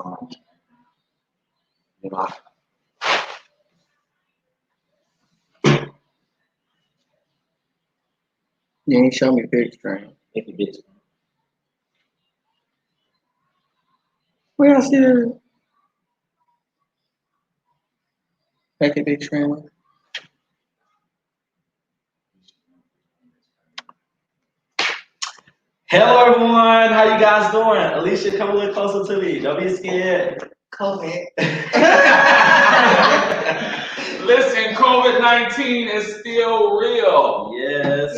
You know, you ain't show me picture. If you get Where I see the take a big screen. Hello everyone, how you guys doing? Alicia, come a little closer to me. Don't be scared. COVID. Listen, COVID-19 is still real. Yes.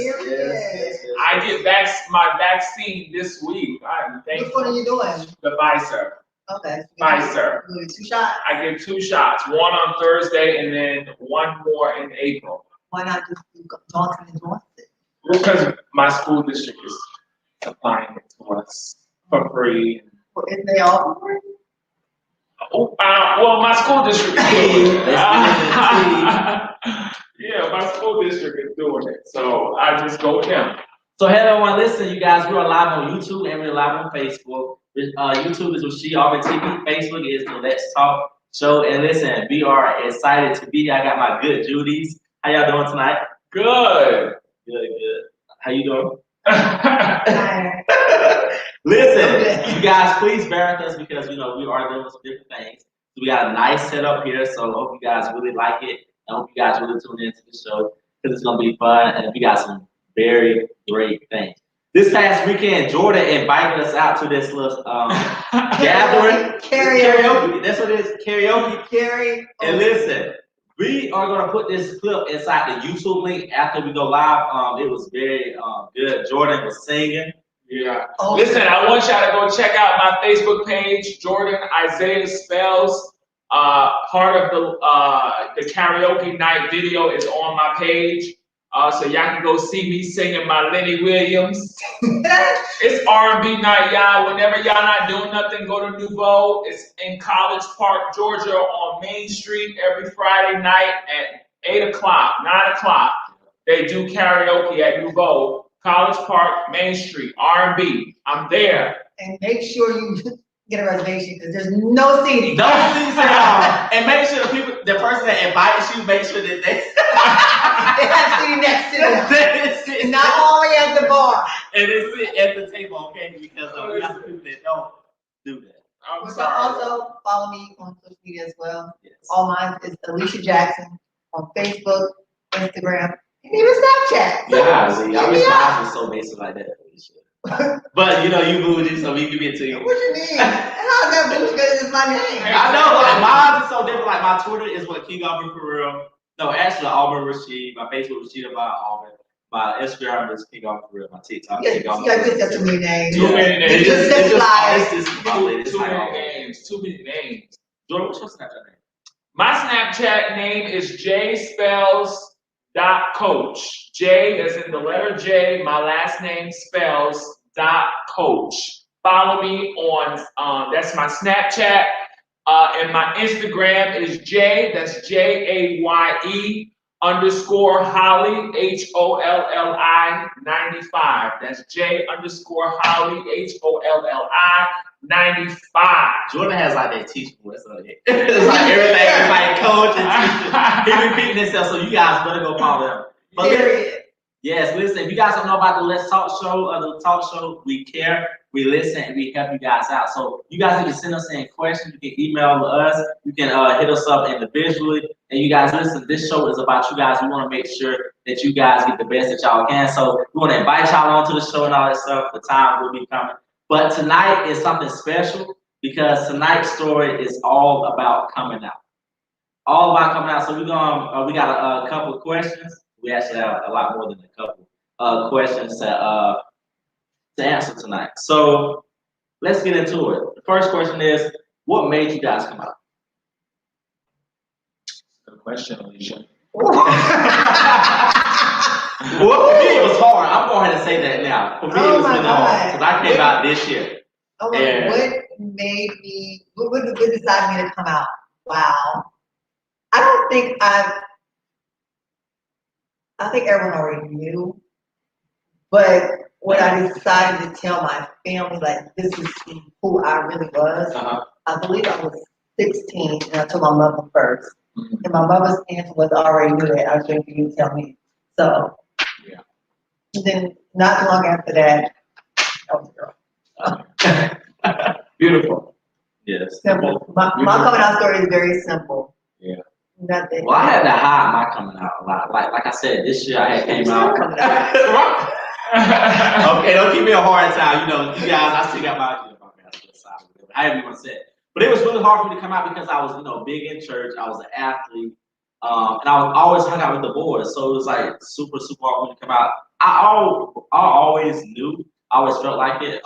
I get my vaccine this week. I'm thankful. Which one are you doing? The Pfizer. Okay. Pfizer. You get 2 shots? I get 2 shots, one on Thursday and then one more in April. Why not just do Johnson and Johnson? Because my school district is supplying it to us for free. Well, isn't they all for it? Well, my school district is doing it. Yeah, my school district is doing it, so I just go with them. So hey everyone, listen, you guys, we're live on YouTube and we're live on Facebook. YouTube is Rasheed Almond TV, Facebook is the Let's Talk Show, and listen, we are excited to be here. I got my good Judies. How y'all doing tonight? Good. Good. How you doing? Listen, you guys, please bear with us because we are doing some different things. So we got a nice setup here, so I hope you guys really like it. I hope you guys really tune into the show because it's gonna be fun, and we got some very great things. This past weekend, Jordan invited us out to this little gathering. Karaoke. That's what it is. Karaoke. And listen, we are gonna put this clip inside the YouTube link after we go live. It was very good. Jordan was singing. Yeah. Listen, I want y'all to go check out my Facebook page, Jordan Isaiah Spells. Part of the karaoke night video is on my page. So y'all can go see me singing my Lenny Williams. It's R&B night, y'all. Whenever y'all not doing nothing, go to Nouveau. It's in College Park, Georgia on Main Street every Friday night at 8 o'clock, 9 o'clock. They do karaoke at Nouveau, College Park, Main Street, R&B. I'm there. And make sure you get a reservation because there's no seating. No seats at all. And make sure the person that invited you, make sure that they have seating next to them. Not only at the bar. And they sit at the table, okay? Because we got some people that don't do that. I'm sorry. Also follow me on social media as well. Yes. All mine is Alicia Jackson on Facebook, Instagram, and even Snapchat. Yeah, see, I wish mine was so basic like that. But you bougie, so we give it to you. What you mean? How's that bougie? Because it's my name. I know, like mine is so different. Like my Twitter is what King Auburn for real. No, actually Auburn Rasheed. My Facebook Rasheed about Auburn. My Instagram is King Auburn for real. My TikTok. Yeah, you got too many names. Too many names. Too many names. Jordan, what's your Snapchat name? My Snapchat name is jspells.coach. J as in the letter J, my last name spells.coach. Follow me on, that's my Snapchat. And my Instagram is that's JAYE_Holly, HOLLI 95. That's J_Holly, HOLLI 95. Jordan has like that teacher voice on it. It's like everything is like coach and teacher. He repeating himself, so you guys better go follow him. But yes, listen, if you guys don't know about the Let's Talk Show, the talk show, we care, we listen, and we help you guys out. So you guys can send us any questions, you can email us, you can hit us up individually. And you guys listen, this show is about you guys. We want to make sure that you guys get the best that y'all can. So we want to invite y'all onto the show and all that stuff. The time will be coming. But tonight is something special because tonight's story is all about coming out. All about coming out. So we got a couple of questions. We actually have a lot more than a couple questions to answer tonight. So let's get into it. The first question is, what made you guys come out? Good question, Alicia. Well, for me, it was hard. I'm going ahead and say that now. For me, it was really hard because I came out this year. What decided me to come out? Wow. I don't think I think everyone already knew, but when I decided to tell my family, like, this is who I really was, I believe I was 16, and I told my mother first. Mhm. And my mother's answer was already knew that. I was waiting for you to tell me. So, Yeah. and then not too long after that, I was a girl. Beautiful. Yes. Simple. My coming out story is very simple. Yeah. Nothing. Well, I had to hide my coming out a lot. Like I said, this year I had came out. Coming out. Okay, don't give me a hard time. You know, you guys, I still got my side. I haven't even said. But it was really hard for me to come out because I was, big in church. I was an athlete. And I was always hung out with the boys. So it was like super, super hard for me to come out. I always knew. I always felt like it.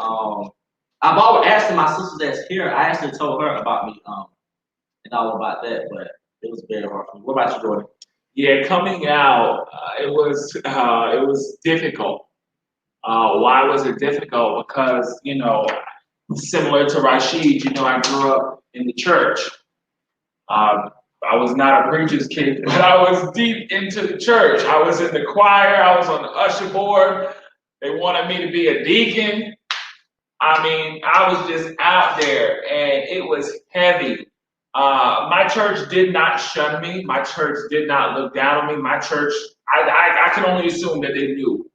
I've always asked my sister that's here, I actually told her about me, and all about that, but it was very hard for me. What about you, Jordan? Yeah, coming out, it was difficult. Why was it difficult? Because, similar to Rasheed, I grew up in the church. I was not a preacher's kid, but I was deep into the church. I was in the choir, I was on the usher board. They wanted me to be a deacon. I mean, I was just out there, and it was heavy. My church did not shun me. My church did not look down on me. My church, I can only assume that they knew.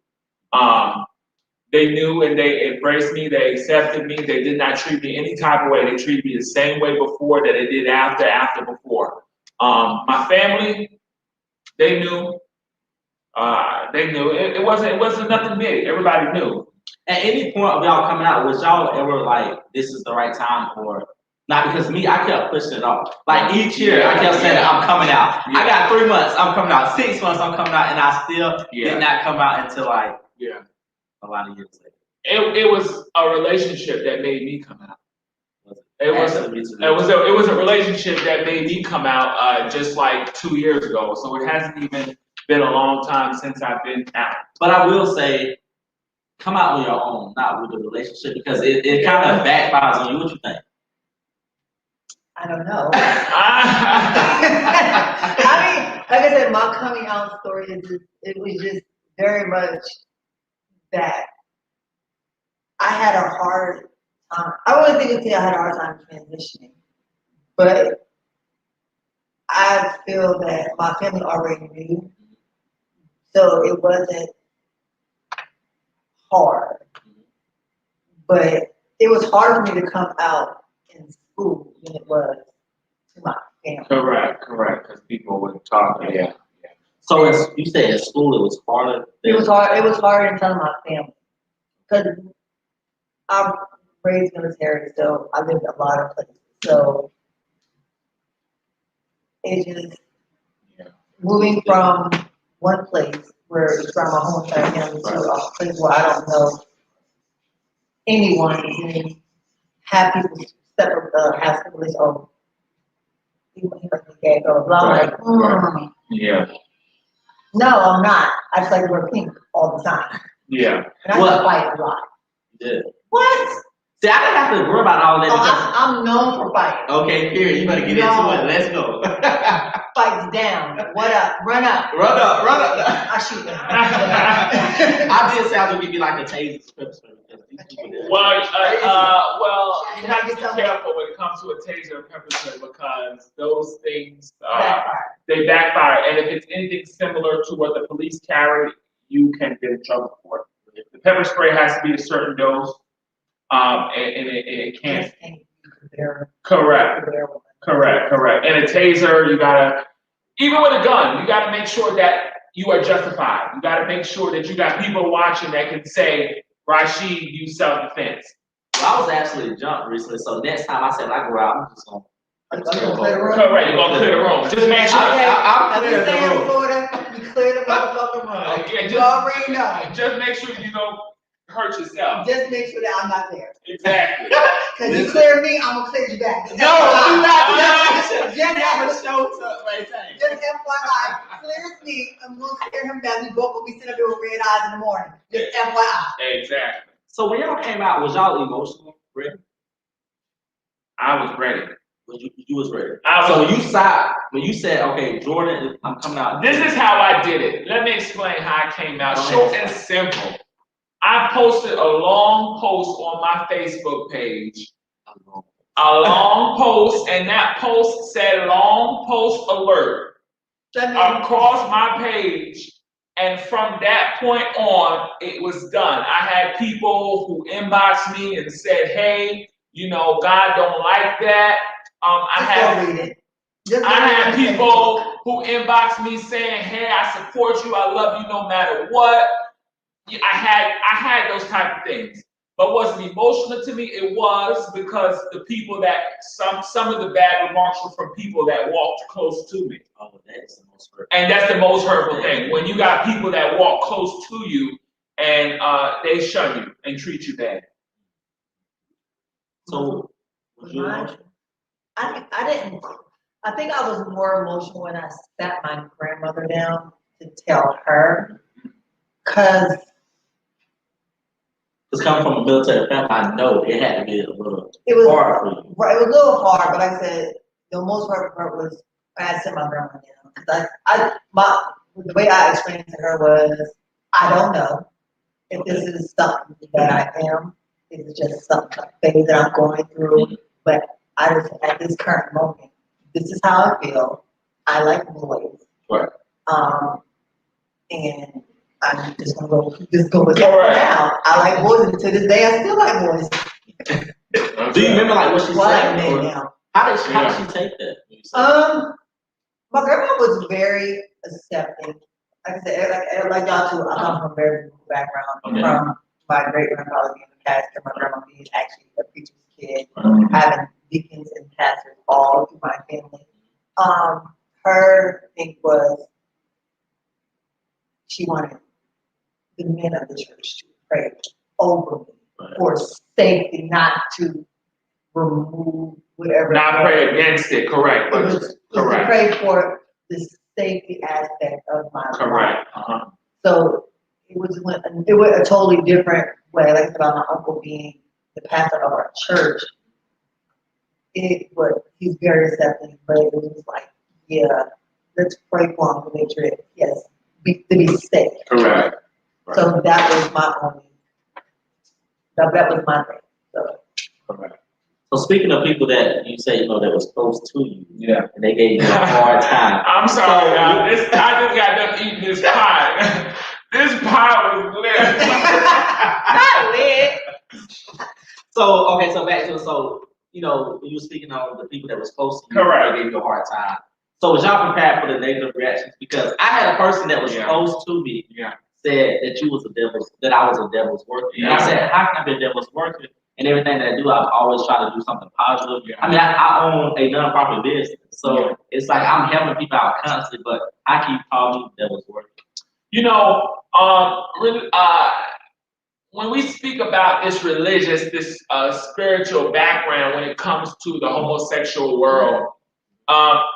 They knew and they embraced me. They accepted me. They did not treat me any type of way. They treated me the same way before that they did after before. My family, they knew. They knew. It wasn't nothing big. Everybody knew. At any point of y'all coming out, was y'all ever like, this is the right time or not? Because me, I kept pushing it off. Like each year, I kept saying, I'm coming out. I got 3 months, I'm coming out. 6 months, I'm coming out, and I still did not come out until like a lot of years later. It was a relationship that made me come out. It was a relationship that made me come out just like 2 years ago. So it hasn't even been a long time since I've been out. But I will say, come out on your own, not with the relationship, because it kind of backfires on you. What you think? I don't know. I mean, like I said, my coming out story it was just very much that I had a hard time. I wouldn't think I had a hard time transitioning, but I feel that my family already knew, so it wasn't hard. But it was hard for me to come out in school than it was to my family. Correct, because people would talk. Yeah. So you said in school it was harder? It was hard. It was hard in telling my family because I'm raised military, so I lived a lot of places. So it just moving from one place where it's from my home family to a place where I don't know anyone, and then have people step up, have people say, "Oh, you can't go." Blah. I'm like, Yeah. No, I'm not. I just like to wear pink all the time. Yeah. And I just fight a lot. Yeah. What? See, I didn't have to worry about all that. Oh, I'm known for fighting. Okay, period. You better get into it. Let's go. Fights down. What up? Run up. Run up. I shoot them. I did say I was gonna give you like a taser. Well, you have to be careful when it comes to a taser or pepper spray because those things they backfire. And if it's anything similar to what the police carry, you can get in trouble for it. The pepper spray has to be a certain dose, and it can't. Correct. And a taser, you gotta, even with a gun, you gotta make sure that you are justified. You gotta make sure that you got people watching that can say, Rasheed, use self-defense. Well, I was actually jumped recently, so next time I said I go out, I'm just gonna. Correct, you're gonna clear the room. Just make sure. I'm clear the room. Florida, you clear the motherfucking room. Okay, You already know. Just make sure you don't hurt yourself. Just make sure that I'm not there. Exactly. Because you clear me, I'm gonna clear you back. No, I'm not. Just never showed up right there. Just FYI, clears me, I'm gonna clear him back. We both will be sitting up there with red eyes in the morning. Just FYI. Exactly. So when y'all came out, was y'all emotional? Ready? I was ready. You was ready. So when you said, okay, Jordan, I'm coming out. This is how I did it. Let me explain how I came out. Short and simple. I posted a long post on my Facebook page a long post, and that post said long post alert across my page. And from that point on, it was done. I had people who inboxed me and said, hey, you know, God don't like that. I had people who inboxed me saying, hey, I support you, I love you no matter what. I had those type of things. But wasn't emotional to me, it was because the people that some of the bad remarks were from people that walked close to me. Oh, that's the most hurtful. And that's the most hurtful thing. When you got people that walk close to you and they shun you and treat you bad. So I think I was more emotional when I sat my grandmother down to tell her, because coming from a military family, I know it had to be a little hard for you. Right, it was a little hard, but like I said, the most hard part was when I sat my grandma down. Because the way I explained it to her was, I don't know if this is something that I am. It's just something, a phase that I'm going through. But I just, at this current moment, this is how I feel. I like boys. Right. And I'm just gonna go with that for now. I like boys, and to this day I still like boys. Do you remember like what she said? Men now. How did she take that? My grandma was very accepting. Like I said, like y'all too, I come from a very beautiful background. From my great grandfather being a pastor, my grandma being actually a preacher's kid, having deacons and pastors all through my family. Her thing was she wanted the men of the church to pray over me for safety, not to remove whatever. Not pray against it, correct. It was to pray for the safety aspect of my life. Correct. So it was a totally different way. Like about my uncle being the pastor of our church, he's very accepting, but it was like, yeah, let's pray for him to make sure to be safe. Correct. So that was my only. That was my thing. So. Correct. So speaking of people that you say that was close to you, and they gave you a hard time. I'm sorry, y'all. I just got done eating this pie. This pie was lit. Not lit. So back to when you were speaking of the people that was close to you, correct, they gave you a hard time. So was y'all prepared for the negative reactions? Because I had a person that was close to me said that I was a devil's worker. And I said, how can I be a devil's worker? And everything that I do, I always try to do something positive. I mean, I own a non-profit business, so it's like I'm helping people out constantly, but I keep calling me devil's worker. When we speak about this spiritual background when it comes to the homosexual world,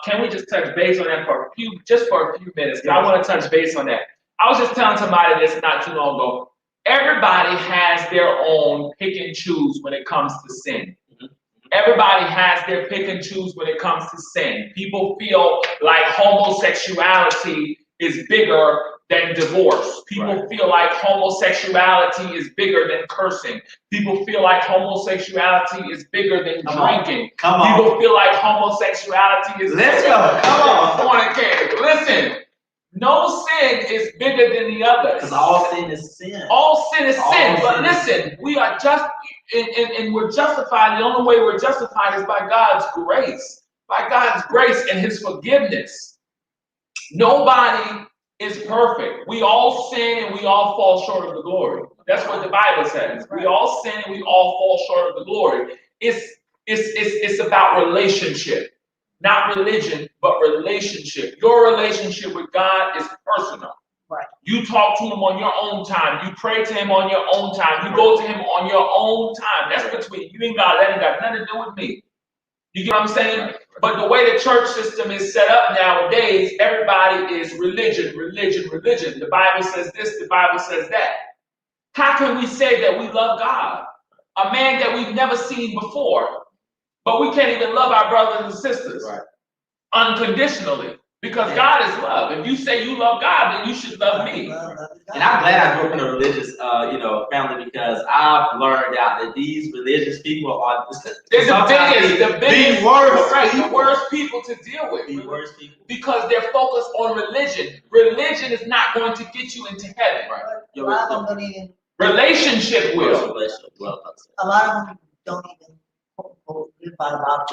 can we just touch base on that for a few minutes? Because I want to touch base on that. I was just telling somebody this not too long ago. Everybody has their own pick and choose when it comes to sin. Everybody has their pick and choose when it comes to sin. People feel like homosexuality is bigger than divorce. People feel like homosexuality is bigger than cursing. People feel like homosexuality is bigger than drinking. People feel like homosexuality is bigger than fornicating. Listen. No sin is bigger than the other. Because all sin is sin. All sin is sin. But listen, we are just, and we're justified. The only way we're justified is by God's grace. By God's grace and His forgiveness. Nobody is perfect. We all sin and we all fall short of the glory. That's what the Bible says. We all sin and we all fall short of the glory. It's about relationship. Not religion, but relationship. Your relationship with God is personal. Right. You talk to Him on your own time. You pray to Him on your own time. You go to Him on your own time. That's between you and God. That ain't got nothing to do with me. You get what I'm saying? Right. But the way the church system is set up nowadays, everybody is religion. The Bible says this, the Bible says that. How can we say that we love God? A man that we've never seen before. But we can't even love our brothers and sisters unconditionally Because God is love. If you say you love God, then you should love me. And I'm glad I grew up in a religious, family because I've learned out that these religious people are They're the biggest, worst, correct, people. the worst people to deal with. The worst people. Because they're focused on religion. Religion is not going to get you into heaven. Right. A lot of them don't even. Relationship will. A lot of them don't even live by the Bible.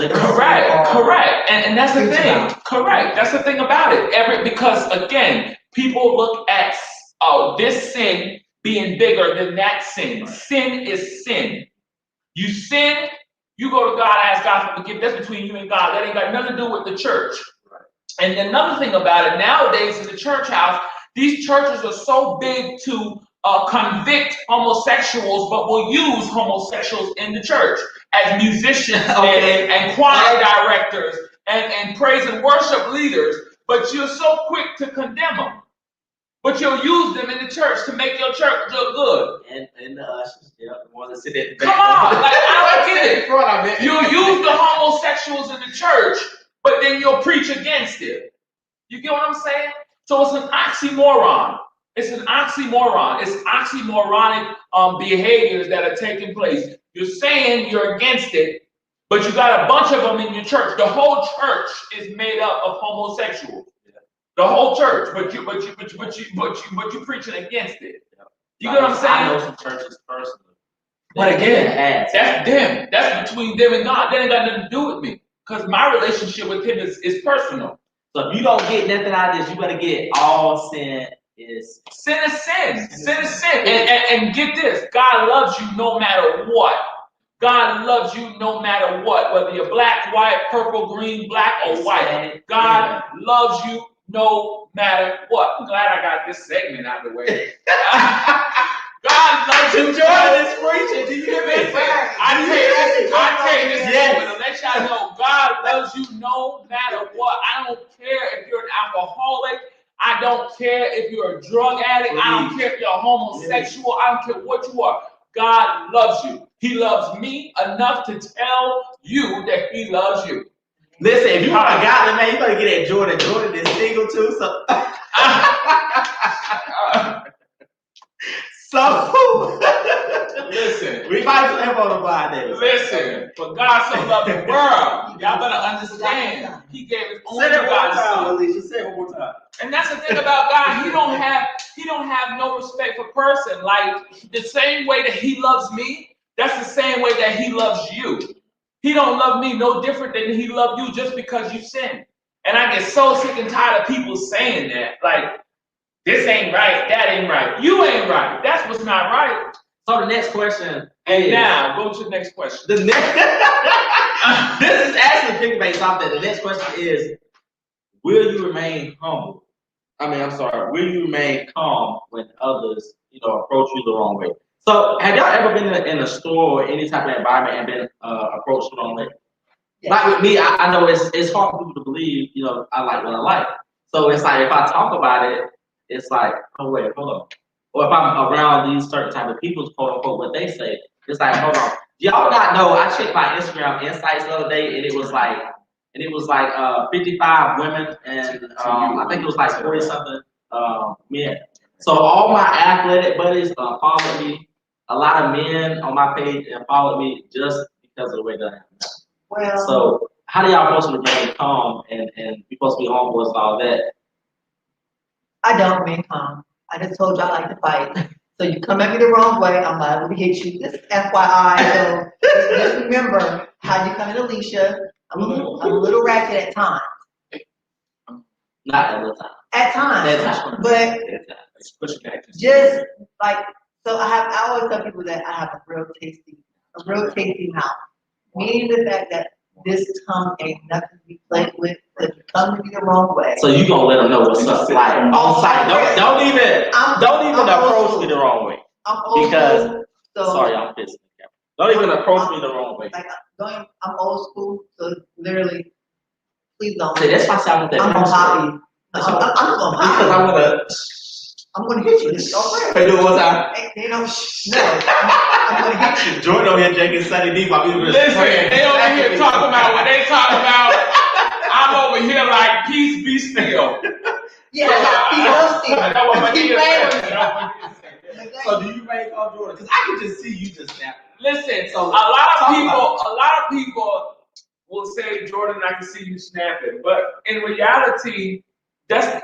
Correct. And that's the thing. Correct. That's the thing about it. Because again, people look at this sin being bigger than that sin. Right. Sin is sin. You sin, you go to God, ask God for forgiveness. That's between you and God. That ain't got nothing to do with the church. Right. And another thing about it, nowadays in the church house, these churches are so big to convict homosexuals, but will use homosexuals in the church as musicians and choir directors and praise and worship leaders. But you're so quick to condemn them. But you'll use them in the church to make your church look good. And the ushers, the ones that sit at the back. Come on, like I don't get it. You'll use the homosexuals in the church, but then you'll preach against it. You get what I'm saying? So it's an oxymoron. It's oxymoronic behaviors that are taking place. You're saying you're against it, but you got a bunch of them in your church. The whole church is made up of homosexuals. The whole church, but you preaching against it. You get what I'm saying? I know some churches personally. But again, that's them. That's between them and God. That ain't got nothing to do with me. Because my relationship with him is personal. So if you don't get nothing out of this, you better get all sin is sin. Sin is sin. And get this, God loves you no matter what. God loves you no matter what. Whether you're black, white, purple, green, black, or white. God loves you no matter what. I'm glad I got this segment out of the way. God loves you. Jordan is preaching. Do you hear me? I take this moment to let y'all know God loves you no matter what. I don't care if you're an alcoholic. I don't care if you're a drug addict. I don't care if you're a homosexual. I don't care what you are. God loves you. He loves me enough to tell you that he loves you. Listen, if you are a godly man, you better get at Jordan. Jordan is single too, so. Listen, we might flip on the blind days. Listen, for God so loved the world, y'all better understand. He gave his only begotten son. Alicia, say it one more time. And that's the thing about God. He don't have no respect for person. Like the same way that he loves me, that's the same way that he loves you. He don't love me no different than he loved you just because you sin. And I get so sick and tired of people saying that. Like, this ain't right, that ain't right. You ain't right. That's what's not right. So the next question is, now, go to the next question. This is actually thinking based off that. The next question is, will you remain humble? Will you remain calm when others, approach you the wrong way? So, have y'all ever been in a store or any type of environment and been approached the wrong way? Yeah. Like with me, I know it's hard for people to believe, I like what I like. So it's like if I talk about it, it's like, oh wait, hold on. Or if I'm around these certain type of people, quote unquote, what they say, it's like, hold on. Y'all not know? I checked my Instagram insights the other day, and it was like 55 women, and I think it was like 40 something men. So all my athletic buddies followed me. A lot of men on my page and followed me just because of the way that I am. Well, so how do y'all supposed to remain calm and be supposed to be humble and all that? I don't remain calm. I just told you I like to fight. So you come at me the wrong way, I'm liable to hit you. This is FYI. So just remember how you come at Alicia. I'm a little ratchet at times. Not all the time. At times. But just like, so I always tell people that I have a real tasty mouth. Meaning the fact that this tongue ain't nothing to be played with. If you come to me the wrong way. So you gonna let them know what's up, like on site. Don't even approach me the wrong way. Sorry, I'm pissed. Don't even approach me the wrong way. I'm old school, so literally, please don't. See, that's why I sound like that. I'm gonna pop you. I'm gonna pop you. I'm gonna hit you. Don't worry. Do it one time. I'm gonna hit you. Jordan over here drinking Sunny D while we were listen, they over here talking about what they talking about. I'm over here like like peace be still. Yeah, he loves you. I know what my He kids played say. with I you. know what my kids say. So do you make call Jordan? Because I can just see you just snap. Listen, So, a lot talk of people will say, Jordan, I can see you snapping. But in reality, that's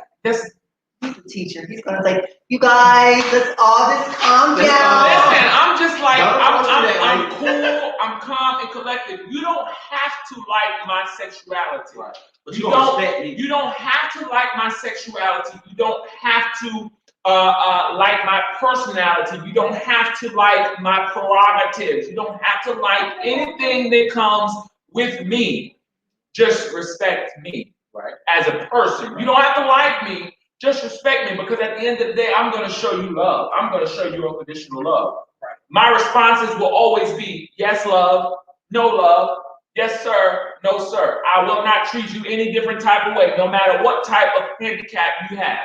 He's a teacher. He's gonna say, you guys, let's all just calm Let's down. listen, I'm just like, I'm Don't cool, I'm calm and collected. You don't have to like my sexuality. Right. But You you don't respect me. You don't have to like my sexuality. You don't have to like my personality. You don't have to like my prerogatives. You don't have to like anything that comes with me. Just respect me, Right. as a person. You don't have to like me. Just respect me, because at the end of the day, I'm going to show you love. I'm going to show you unconditional love. Right. My responses will always be yes, love, no love, yes, sir, no, sir. I will not treat you any different type of way, no matter what type of handicap you have.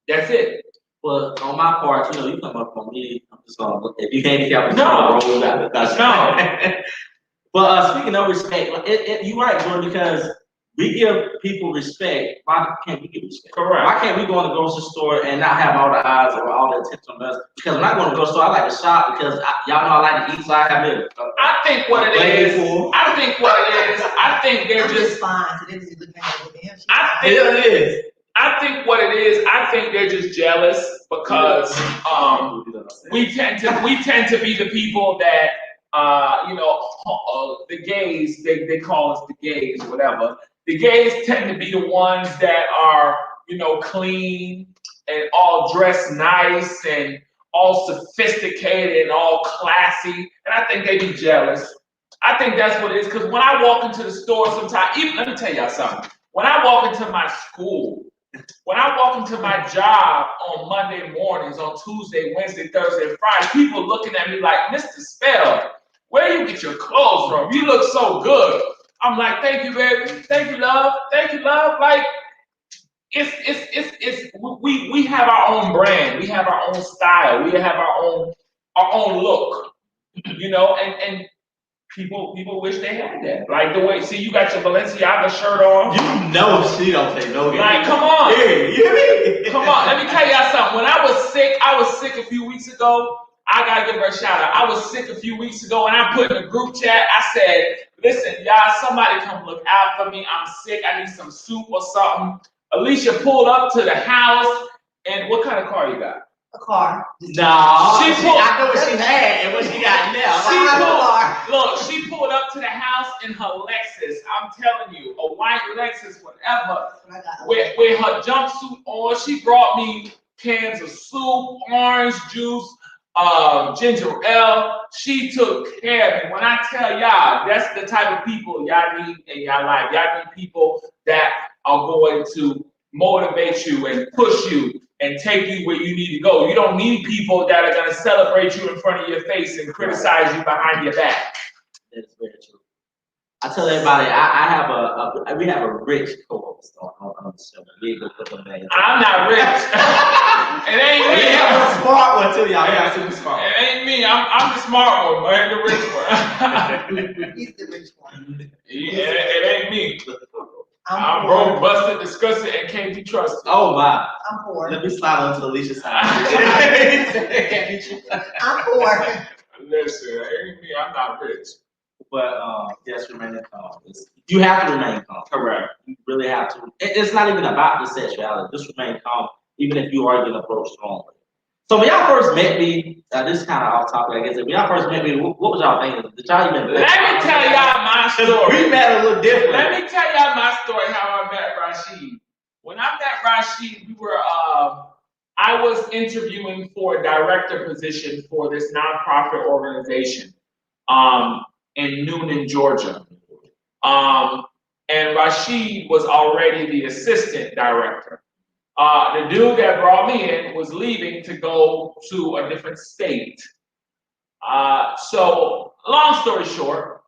That's it. Well, on my part, you come up on me. I'm just gonna look at you handicap. No. Roll out because No. But speaking of respect, you're right, Jordan, because we give people respect. Why can't we give respect? Correct. Why can't we go in the grocery store and not have all the eyes or all the attention on us? Because when I go in the grocery store, I like to shop because y'all know I like to eat, so I have it. I think what it is, I think they're I'm just, fine. So they was looking at him. I think what it is, I think they're just jealous because we tend to be the people that the gays, they call us the gays or whatever. The gays tend to be the ones that are, clean and all dressed nice and all sophisticated and all classy. And I think they be jealous. I think that's what it is. Because when I walk into the store sometimes, let me tell y'all something. When I walk into my school, when I walk into my job on Monday mornings, on Tuesday, Wednesday, Thursday, and Friday, people looking at me like, Mr. Spell, where you get your clothes from? You look so good. I'm like, thank you, baby. Thank you, love. Thank you, love. Like, we have our own brand. We have our own style. We have our own look. And people wish they had that. Like the way, see, you got your Balenciaga shirt on. You know she don't say no. Like, come on. Yeah. Come on, let me tell y'all something. When I was sick a few weeks ago. I gotta give her a shout out. I was sick a few weeks ago and I put in a group chat, I said, listen, y'all, somebody come look out for me. I'm sick, I need some soup or something. Alicia pulled up to the house, and what kind of car you got? A car. No, I know what she had and what she got now. She pulled up to the house in her Lexus. I'm telling you, a white Lexus, whatever, with her jumpsuit on. She brought me cans of soup, orange juice, ginger ale. She took care of me. When I tell y'all, that's the type of people y'all need in y'all life. Y'all need people that are going to motivate you and push you and take you where you need to go. You don't need people that are going to celebrate you in front of your face and criticize you behind your back. That's very true. I tell everybody, we have a rich co-host on the show. We go put them names. I'm not rich. It ain't me. We have a smart one too, y'all. Yeah, super smart. It ain't me. I'm the smart one, but the rich one. He's the rich one. Yeah, it ain't me. I'm broke, busted, disgusted, and can't be trusted. Oh my. I'm poor. Let me slide onto Alicia's side. I'm poor. Listen, it ain't me. I'm not rich. But yes, remaining calm. You have to remain calm. Correct. You really have to. It's not even about the sexuality. Just remain calm, even if you are going to approach strongly. So when y'all first met me, this is kind of off topic, I guess. When y'all first met me, what was y'all thinking? Did y'all even? Let me tell y'all my story. We met a little different. Let me tell y'all my story. How I met Rasheed. When I met Rasheed, we were. I was interviewing for a director position for this nonprofit organization. In Noonan, Georgia. And Rasheed was already the assistant director. The dude that brought me in was leaving to go to a different state. So, long story short,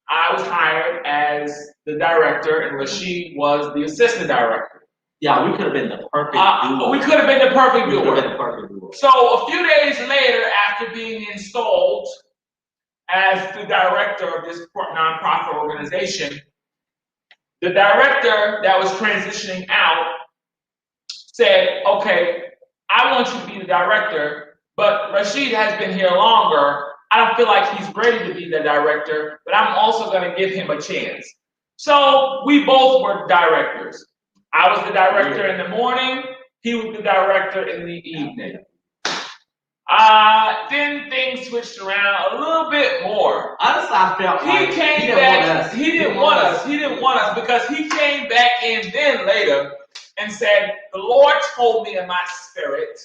I was hired as the director and Rasheed was the assistant director. Yeah, we could have been the perfect duo. We could have been the perfect duo. So, a few days later, after being installed as the director of this nonprofit organization, the director that was transitioning out said, okay, I want you to be the director, but Rasheed has been here longer. I don't feel like he's ready to be the director, but I'm also going to give him a chance. So we both were directors. I was the director in the morning, he was the director in the evening. Then things switched around a little bit more. Honestly, I felt He came back. He didn't want us. He didn't want us because he came back in then later and said, the Lord told me in my spirit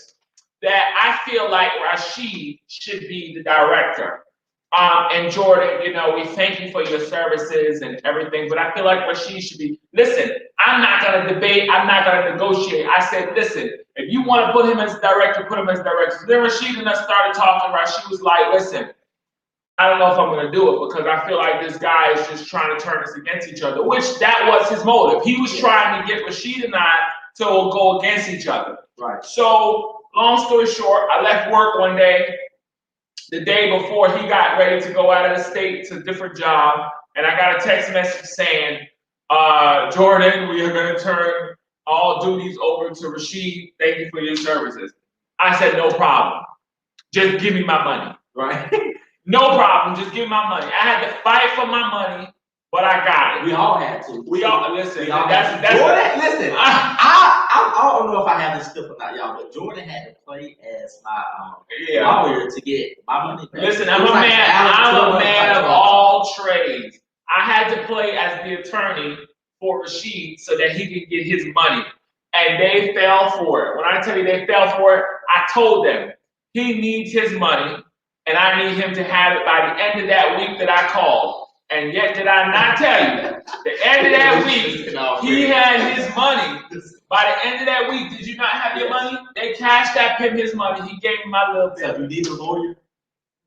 that I feel like Rasheed should be the director. And Jordan, you know, we thank you for your services and everything, but I feel like Rasheed should be, listen, I'm not going to debate, I'm not going to negotiate. I said, listen, if you want to put him as director, put him as director. So then Rasheed and us started talking. Rasheed was like, listen, I don't know if I'm going to do it because I feel like this guy is just trying to turn us against each other, which that was his motive. He was trying to get Rasheed and I to go against each other. Right. So long story short, I left work one day, the day before he got ready to go out of the state to a different job, and I got a text message saying, Jordan, we are going to turn all duties over to Rasheed. Thank you for your services. I said, no problem. Just give me my money, right? No problem. Just give me my money. I had to fight for my money, but I got it. We all had to. We all, listen, We all that's Jordan, listen, I don't know if I have this clip or not, y'all, but Jordan had to play as my lawyer to get my money back. Listen, I'm a man of all trades. I had to play as the attorney for Rasheed so that he could get his money. And they fell for it. When I tell you they fell for it, I told them he needs his money and I need him to have it by the end of that week that I called. And yet did I not tell you, the end of that week, he had his money. By the end of that week, did you not have your money? They cashed that him his money. He gave me my little bill. So you need a lawyer?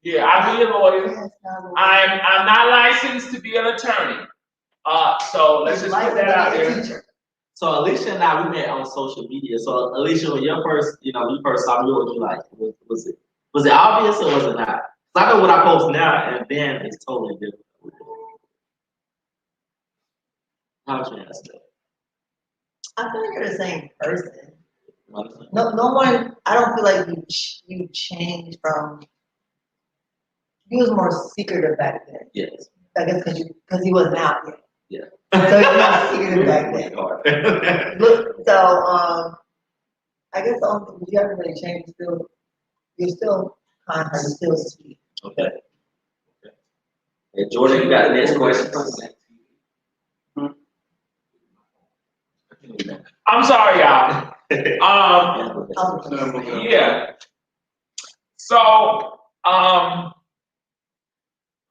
Yeah, I'll be a lawyer. I'm not licensed to be an attorney. So let's just put that out there. So Alicia and I, we met on social media. So Alicia, when you first saw me, what was you like? Was it obvious or was it not? So I know what I post now, and then it's totally different. How'd you ask that? I feel like you're the same person. No one. I don't feel like you changed from. He was more secretive back then. Yes. I guess because he wasn't out yet. Yeah. So he was secretive back then. So I guess the only thing you haven't really changed. You're still kind, you're still sweet. Okay. And Jordan, you got the next question. I'm sorry, y'all. Yeah. So,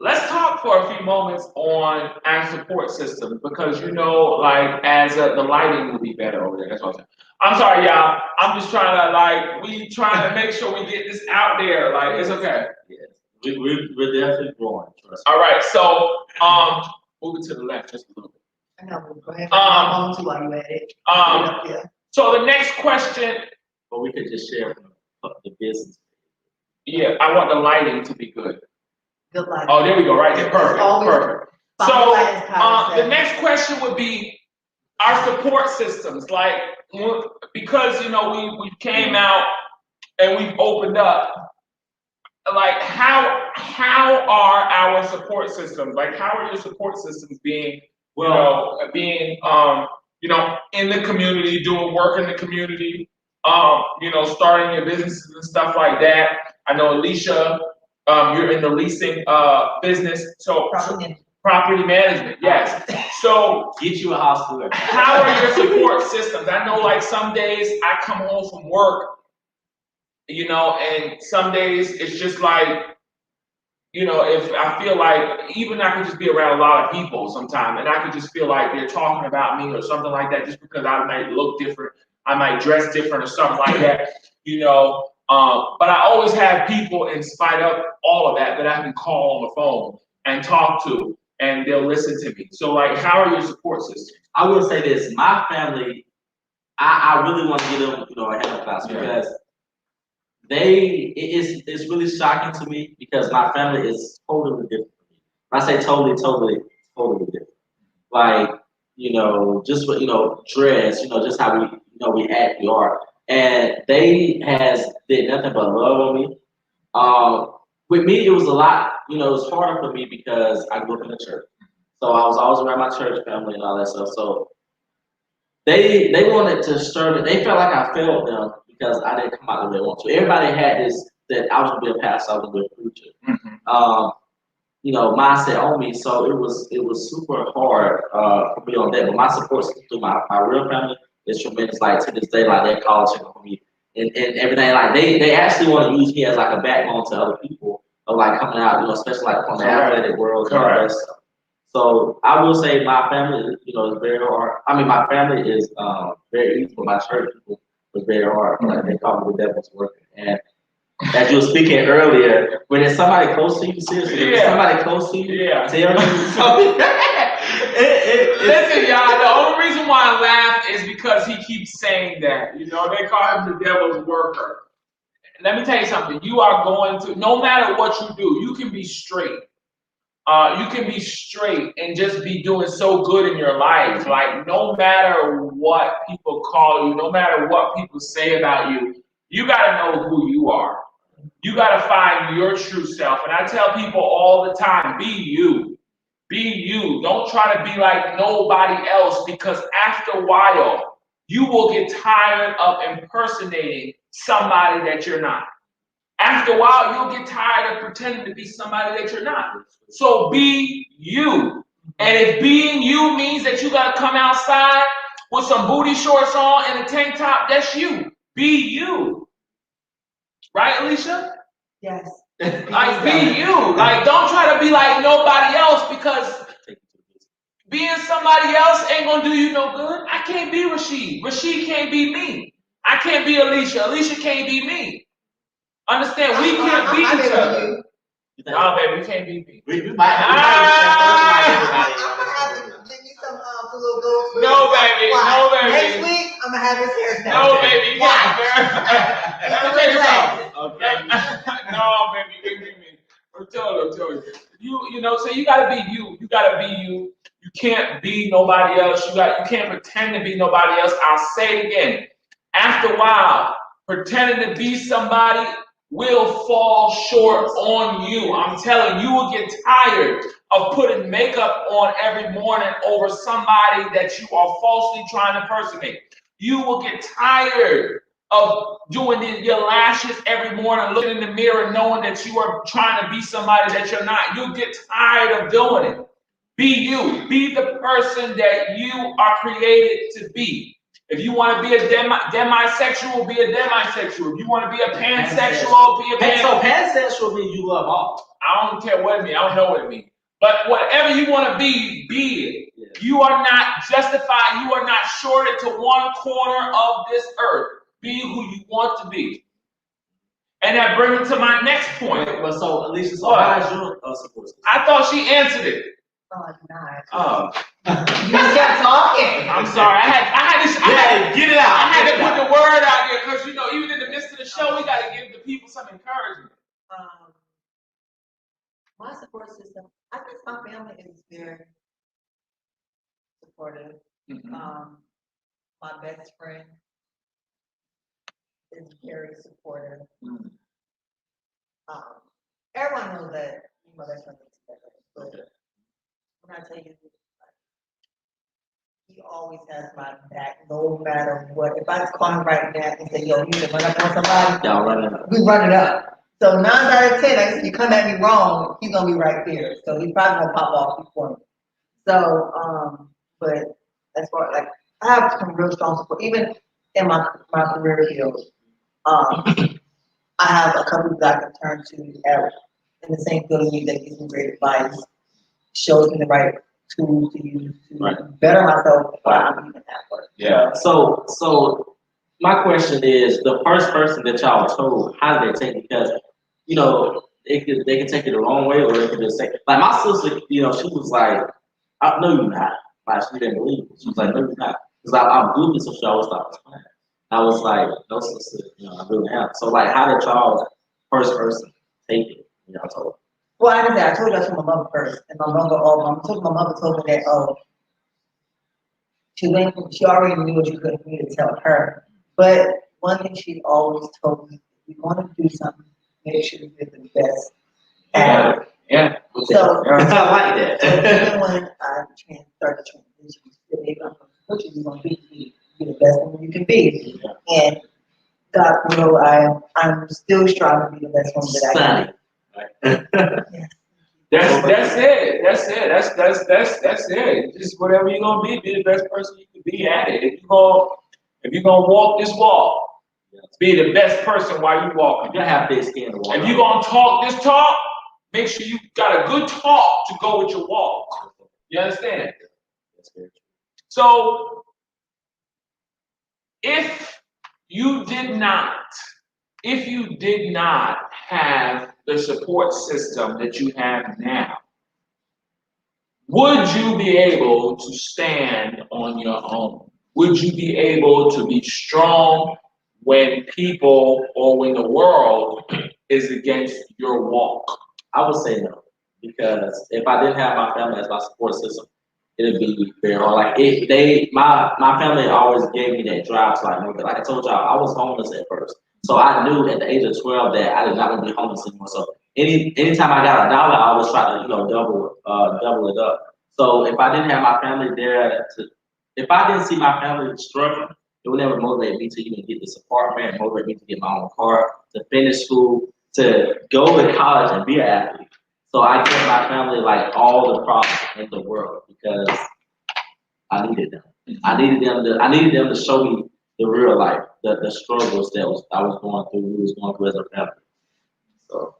let's talk for a few moments on our support system because you know, like, as the lighting will be better over there. That's what I'm saying. I'm sorry, y'all. I'm just trying to we trying to make sure we get this out there. Like, it's okay. Yes. We're definitely growing. All right. So, moving to the left just a little bit. I know. Go ahead. While you at it. So the next question. But we could just share the business. Yeah, I want the lighting to be good. Good lighting. Oh, there we go. Right there. Perfect. Perfect. So the next question would be our support systems. Like, because, you know, we came out and we've opened up. Like, how are our support systems? Like, how are your support systems being? You know, in the community, doing work in the community, you know, starting your businesses and stuff like that. I know Alicia, you're in the leasing business, so property management, yes. So get you a house to live. How are your support systems? I know, like, some days I come home from work, you know, and some days it's just like, you know, if I feel like even I could just be around a lot of people sometimes and I could just feel like they're talking about me or something like that just because I might look different, I might dress different or something like that, you know. But I always have people, in spite of all of that, that I can call on the phone and talk to and they'll listen to me. So, like, how are your support systems? I will say this, my family, I really want to get them, you know, a hand class because it's really shocking to me because my family is totally different. When I say totally different. Like, just what, dress, just how we act, we are. And they did nothing but love on me. With me, it was a lot, it was harder for me because I grew up in the church. So I was always around my church family and all that stuff. So they wanted to stir me. They felt like I failed them because I didn't come out the way I wanted to. Everybody had this that I was gonna be a pastor, I was gonna be a preacher. Mindset on me. So it was super hard for me on that. But my support system through my real family is tremendous. Like to this day, like they call checking for me and everything. Like they actually want to use me as like a backbone to other people of like coming out, especially like from the athletic world and all that stuff. So I will say my family, is very hard. I mean, my family is very easy, but my church people was very hard. Like they call me the devil's working. And as you were speaking earlier, when it's somebody close to you, seriously, when somebody close to you, tell you something. Listen, y'all, the only reason why I laugh is because he keeps saying that. They call him the devil's worker. Let me tell you something. You are going to, no matter what you do, you can be straight. You can be straight and just be doing so good in your life. Like, no matter what people call you, no matter what people say about you, you got to know who you are. You got to find your true self. And I tell people all the time, be you. Be you. Don't try to be like nobody else, because after a while, you will get tired of impersonating somebody that you're not. After a while, you'll get tired of pretending to be somebody that you're not. So be you. And if being you means that you got to come outside with some booty shorts on and a tank top, that's you. Be you. Right, Alicia? Yes. Like, be you. Like, don't try to be like nobody else, because being somebody else ain't going to do you no good. I can't be Rasheed. Rasheed can't be me. I can't be Alicia. Alicia can't be me. Understand? We can't be each other. Oh, baby, we can't be me. We might have I'm gonna have to give you some little gold. No, baby. No, baby. Next week, I'm gonna have his hairstyle. No, baby. You Why? Let me tell you something. Okay. No, baby, give me. I'm telling you. So you gotta be you. You gotta be you. You can't be nobody else. You can't pretend to be nobody else. I'll say it again. After a while, pretending to be somebody will fall short on you. I'm telling you, you will get tired of putting makeup on every morning over somebody that you are falsely trying to impersonate. You will get tired of doing your lashes every morning, looking in the mirror, knowing that you are trying to be somebody that you're not. You'll get tired of doing it. Be you. Be the person that you are created to be. If you want to be a demisexual, be a demisexual. If you want to be a pansexual, be a pansexual. So pansexual means you love all. I don't care what it means. I don't know what it means. But whatever you want to be it. Yeah. You are not justified. You are not shorted to one corner of this earth. Be who you want to be. And that brings me to my next point. Well, so Alicia, how is your support system? I thought she answered it. Oh, nice. Oh. You kept talking. I'm sorry. I had to get it out. I had to put the word out there because even in the midst of the show, we got to give the people some encouragement. My support system, I think my family is very supportive. Mm-hmm. My best friend is very supportive. Mm-hmm. Everyone knows that my best friend is supportive. When I tell you, he always has my back, no matter what. If I call him right now and say, yo, you need to run up on somebody, y'all run it up. We run it up. So 9 out of 10, I said, you come at me wrong, he's gonna be right there. So he's probably gonna pop off before me. So, but as far like I have some real strong support, even in my career field. I have a couple that I can turn to in the same field as me that gives me great advice, shows me the right tools to use to better myself while I'm even at work. Yeah. So my question is, the first person that y'all told, how did they take it? Because they can take it the wrong way, or they can just say, like my sister, she was like, no, you're not. Like she didn't believe it. She was like, no, you're not. Because I'm goofy, so she always thought I was fine. I was like, no, sister, I really am. So like, how did y'all first person take it? Y'all told. Well, I told you I told my mother first, and my mother told me that, she already knew what you couldn't do to tell her. But one thing she always told me, if you want to do something, make sure you get the best at it. Yeah. So, I like so that. even when I started transition, I'm going to put you, you're going to be the best woman you can be. And God will, I'm still striving to be the best woman that I can be. Yeah. That's it. That's it. Just whatever you're gonna be the best person you can be at it. If you're gonna walk this walk, be the best person while you walking. You gotta have thick skin to walk. If you're gonna talk this talk, make sure you got a good talk to go with your walk. You understand? So if you did not have the support system that you have now, would you be able to stand on your own? Would you be able to be strong when people or when the world is against your walk? I would say no, because if I didn't have my family as my support system, it'd be very hard. Like my family always gave me that drive to like, no, like I told y'all, I was homeless at first, so I knew at the age of 12 that I did not want to be homeless anymore. So anytime I got a dollar, I always try to double it up. So if I didn't have my family there if I didn't see my family struggling, it would never motivate me to even get this apartment, motivate me to get my own car, to finish school, to go to college and be an athlete. So I give my family like all the props in the world because I needed them. I needed them to show me the real life, the struggles that I was going through, we was going through as a family. So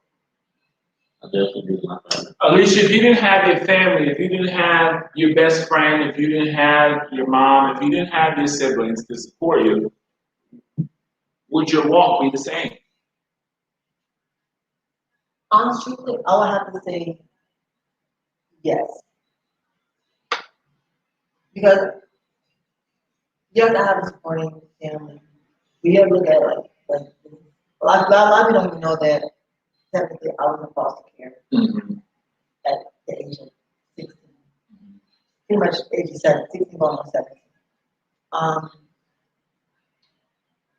I definitely need my family. Alicia, if you didn't have your family, if you didn't have your best friend, if you didn't have your mom, if you didn't have your siblings to support you, would your walk be the same? Honestly, I would have to say yes. Because you have to have a supporting family. We have to look at a lot of people don't even know that technically I was in foster care at the age of 16. Pretty much age of 16 going on 17.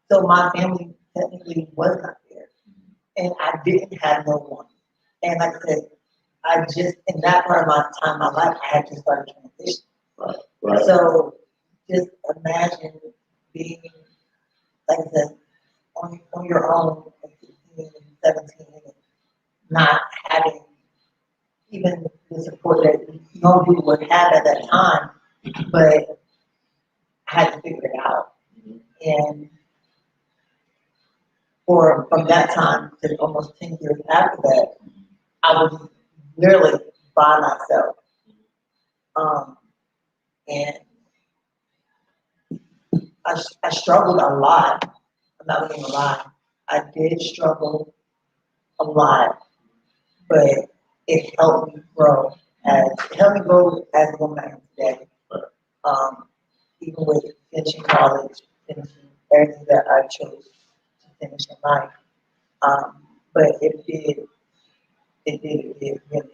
So my family technically was not there. And I didn't have no one. And like I said, I just, in that part of my time, my life, I had just started transition. Right. So just imagine being, like I said, on your own at 16 and 17 and not having even the support that normal people would have at that time, but I had to figure it out. And from that time to almost 10 years after that, I was literally by myself. And I struggled a lot. I'm not going to lie. I did struggle a lot, but it helped me grow as a woman I am today. Even with finishing college, finishing everything that I chose to finish in life. But it did really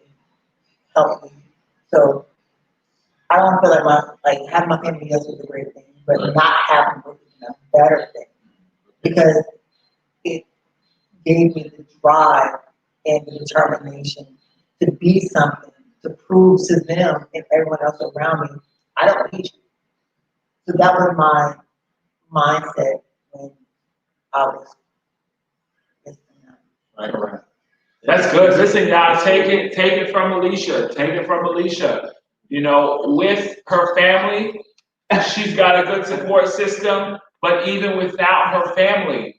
help me. So I don't feel like having my family yes was a great thing, but not having was a better thing because it gave me the drive and the determination to be something, to prove to them and everyone else around me, I don't need you. So that was my mindset when I was. Right. That's good. Listen, y'all, take it from Alicia. Take it from Alicia. You know, with her family, she's got a good support system, but even without her family,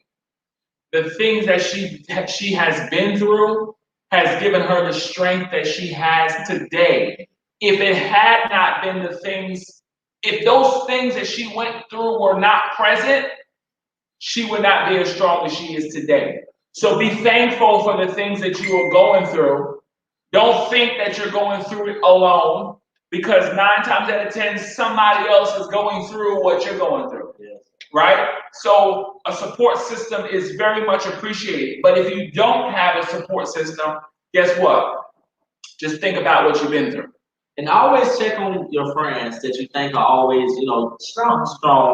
the things that she has been through has given her the strength that she has today. If it had not been if those things that she went through were not present, she would not be as strong as she is today. So be thankful for the things that you are going through. Don't think that you're going through it alone, because 9 times out of 10, somebody else is going through what you're going through. Yes. Right? So a support system is very much appreciated. But if you don't have a support system, guess what? Just think about what you've been through. And always check on your friends that you think are always, Strong.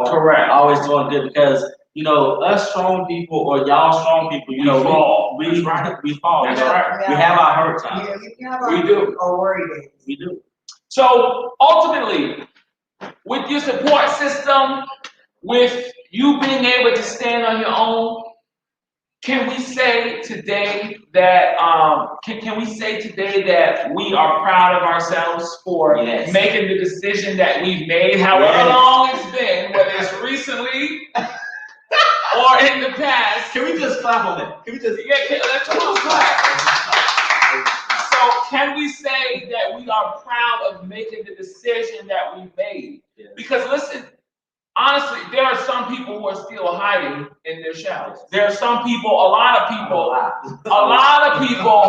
Correct. always doing good because, us strong people or y'all strong people, We fall. we That's right. we fall. That's you know? right. We have our hurt times. We have We do. our worry days. We do. So ultimately, with your support system, with you being able to stand on your own, can we say today that can we say today that we are proud of ourselves for Yes. making the decision that we've made, however Yes. long it's been, whether it's recently or in the past? Can we just clap on that? Can we just Let's clap. So can we say that we are proud of making the decision that we made? Yes. Because listen, honestly, there are some people who are still hiding in their shadows. There are some people, a lot of people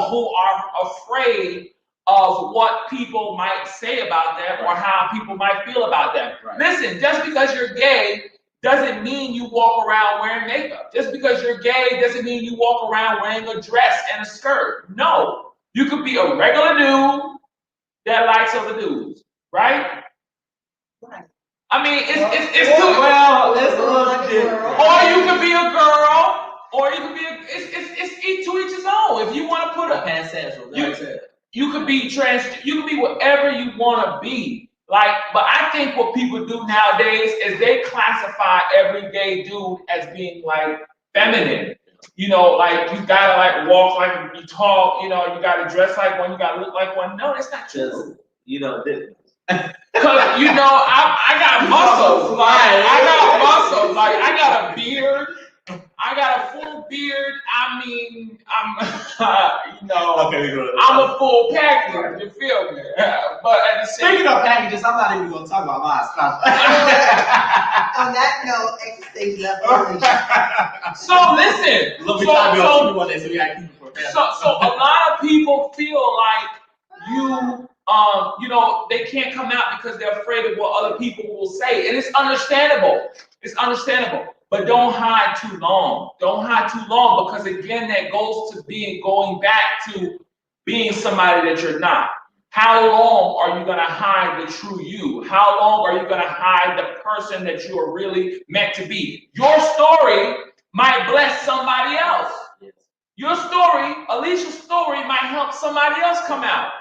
who are afraid of what people might say about them or how people might feel about them. Right. Listen, just because you're gay doesn't mean you walk around wearing makeup. Just because you're gay doesn't mean you walk around wearing a dress and a skirt. No. You could be a regular dude that likes other dudes, right? Right. I mean, it's Or it's a little like a different. girl. or you could be a girl, or you could be it's each to each his own. If you want to put a Pansexual. you could be you could be whatever you want to be. Like, but I think what people do nowadays is they classify every gay dude as being like feminine. Like you gotta like walk like you talk, you gotta dress like one, you gotta look like one. No, that's not true. Cause I got muscles. Like I got muscles. Like I got a beard. I got a full beard. I mean, I'm Okay, we go. I'm a full package. You feel me? But at the same Speaking of packages, I'm not even gonna talk about mine. On that note, X left. so listen. Look, we try to be on TV one day, so we gotta keep it for that. So a lot of people feel like they can't come out because they're afraid of what other people will say. And it's understandable. But don't hide too long. Don't hide too long because again, that goes to going back to being somebody that you're not. How long are you gonna hide the true you? How long are you gonna hide the person that you are really meant to be? Your story might bless somebody else. Your story, Alicia's story, might help somebody else come out.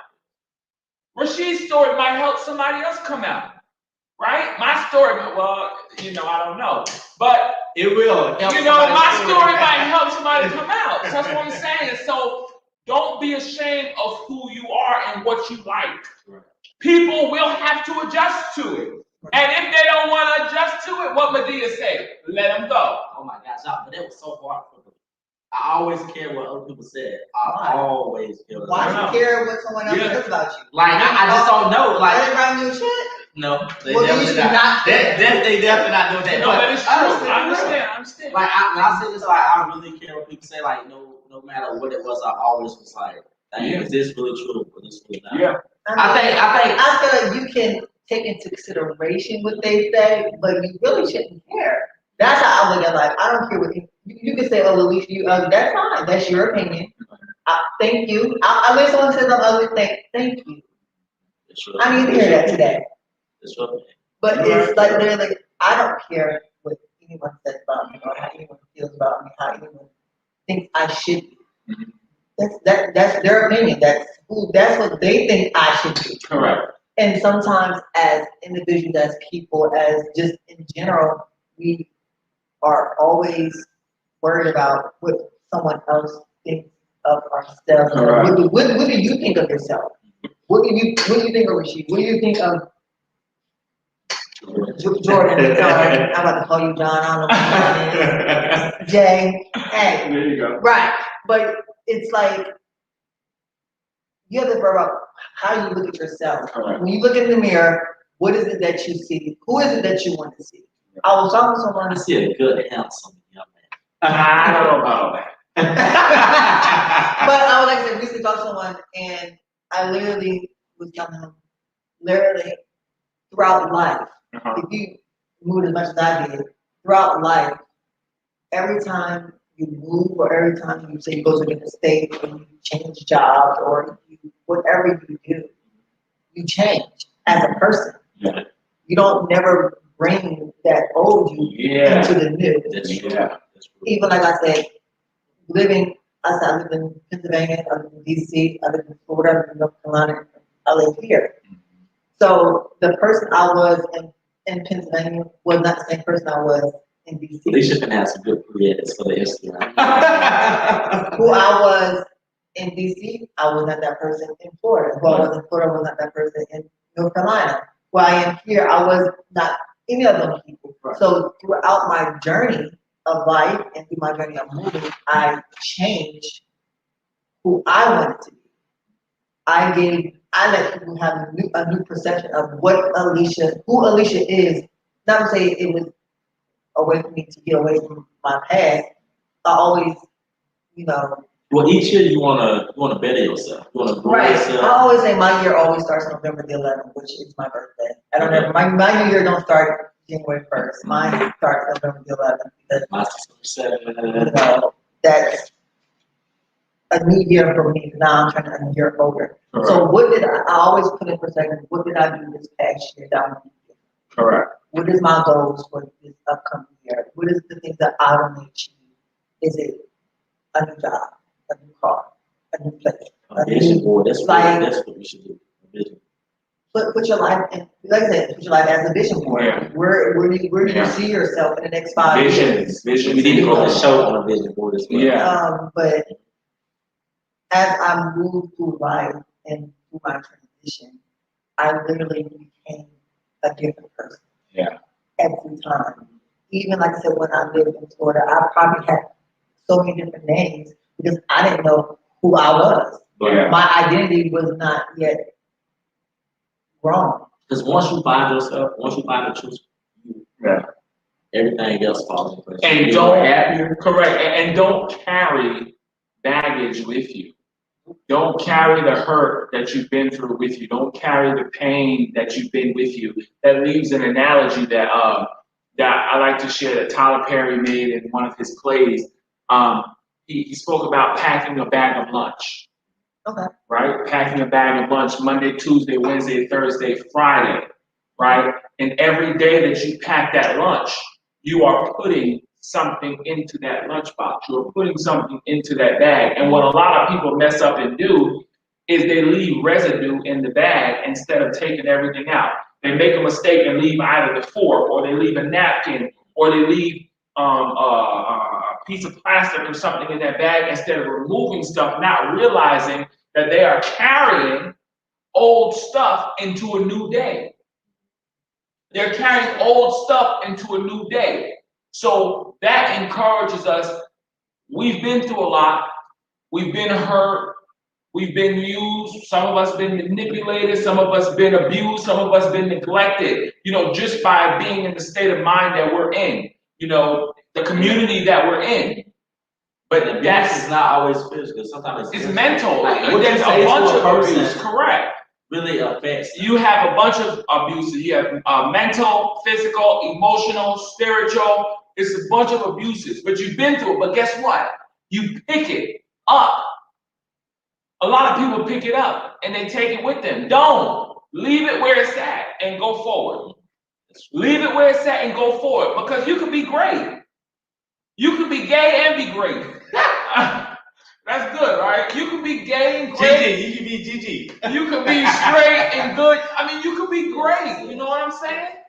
Rasheed's story might help somebody else come out, right? My story, well, I don't know, but it will. My story might help somebody come out. So that's what I'm saying. So don't be ashamed of who you are and what you like. Right. People will have to adjust to it, and if they don't want to adjust to it, what Medea say? Let them go. Oh my gosh, but that was so hard for me. I always care what other people said. I always care. Why do you care what someone else says about you? Like I just don't know. Like they around your shit? No, they Well, definitely not. They definitely not doing that. No, but it's true. I understand. Like when I say this, like I really care what people say. Like no matter what it was, I always was like, is this really true or this really not? Yeah. I feel like you can take into consideration what they say, but you really shouldn't care. That's how I look at life. I don't care what you can say, oh, Alicia, you ugly. That's fine. That's your opinion. Thank you. I wish someone says I'm ugly. Thank you. I need to hear that today. But it's like literally, I don't care what anyone says about me or how anyone feels about me, how anyone thinks I should be. That's their opinion. That's what they think I should be. Correct. And sometimes, as individuals, as people, as just in general, we are always worried about what someone else thinks of ourselves. What do you think of yourself? What do you think of Rasheed? What do you think of Jordan? Sorry, I'm about to call you John. I don't know what your name is. Jay. Hey. There you go. Right. But it's like you have to worry about how you look at yourself. Correct. When you look in the mirror, what is it that you see? Who is it that you want to see? I was talking to someone. I see a good, handsome young man. I don't know about that. But I would like to recently talk to someone, and I literally was telling him, throughout life, if you move as much as I did, throughout life, every time you move or every time you say you go to a different state or you change jobs or whatever you do, you change as a person. Yeah. You don't never bring that old you into the new. Even like I said, I live in Pennsylvania, I live in DC, I live in Florida, I live in North Carolina, I live here. So the person I was in Pennsylvania was not the same person I was in DC. They should have some good creators for the history. Who I was in DC, I was not that person in Florida. Who I was in Florida, I was not that person in North Carolina. Who I am here, I was not any of those people. Right. So throughout my journey of life and through my journey of moving, I changed who I wanted to be. I let people have a new perception of who Alicia is. Not to say it was a way for me to get away from my past. I always, Well, each year you wanna better yourself. You wanna grow right. yourself. I always say my year always starts November the 11th, which is my birthday. I don't ever my new year don't start January 1st. Mine starts November the 11th because that's a new year for me. Now I'm trying to a year older. Correct. So what did I always put in perspective? What did I do this past year that I'm Correct. What is my goals for this upcoming year? What is the things that I want to achieve? Is it a new job, a new car, a new place? A vision board. That's what we should do. A vision. Put your life in, like I said, put your life as a vision board. Yeah. Where do you see yourself in the next 5 years? Vision. We need to put a show on a vision board as well. Yeah. But as I moved through life and through my transition, I literally became a different person. Yeah. Every time. Even like I said, when I lived in Florida, I probably had so many different names because I didn't know who I was. Yeah. My identity was not yet grown. Because once you find yourself, once you find the truth, everything else falls into place. And don't carry baggage with you. Don't carry the hurt that you've been through with you. Don't carry the pain that you've been with you. That leaves an analogy that I like to share that Tyler Perry made in one of his plays. He spoke about packing a bag of lunch. Okay. Right? Packing a bag of lunch Monday, Tuesday, Wednesday, Thursday, Friday. Right? And every day that you pack that lunch, you are putting something into that lunchbox. You're putting something into that bag. And what a lot of people mess up and do is they leave residue in the bag instead of taking everything out. They make a mistake and leave either the fork, or they leave a napkin, or they leave a piece of plastic or something in that bag instead of removing stuff, not realizing that they are carrying old stuff into a new day. They're carrying old stuff into a new day. So that encourages us. We've been through a lot. We've been hurt. We've been used. Some of us been manipulated. Some of us been abused. Some of us been neglected, just by being in the state of mind that we're in, the community that we're in. But that's not always physical. Sometimes it's mental. There's a bunch of abuse. Correct. Really affects. You have a bunch of abuses. You have mental, physical, emotional, spiritual. It's a bunch of abuses, but you've been through it. But guess what? You pick it up. A lot of people pick it up and they take it with them. Don't leave it where it's at and go forward. Leave it where it's at and go forward, because you can be great. You can be gay and be great. That's good, right? You can be gay and great. GG, you can be GG. You can be straight and good. I mean, you can be great. You know what I'm saying?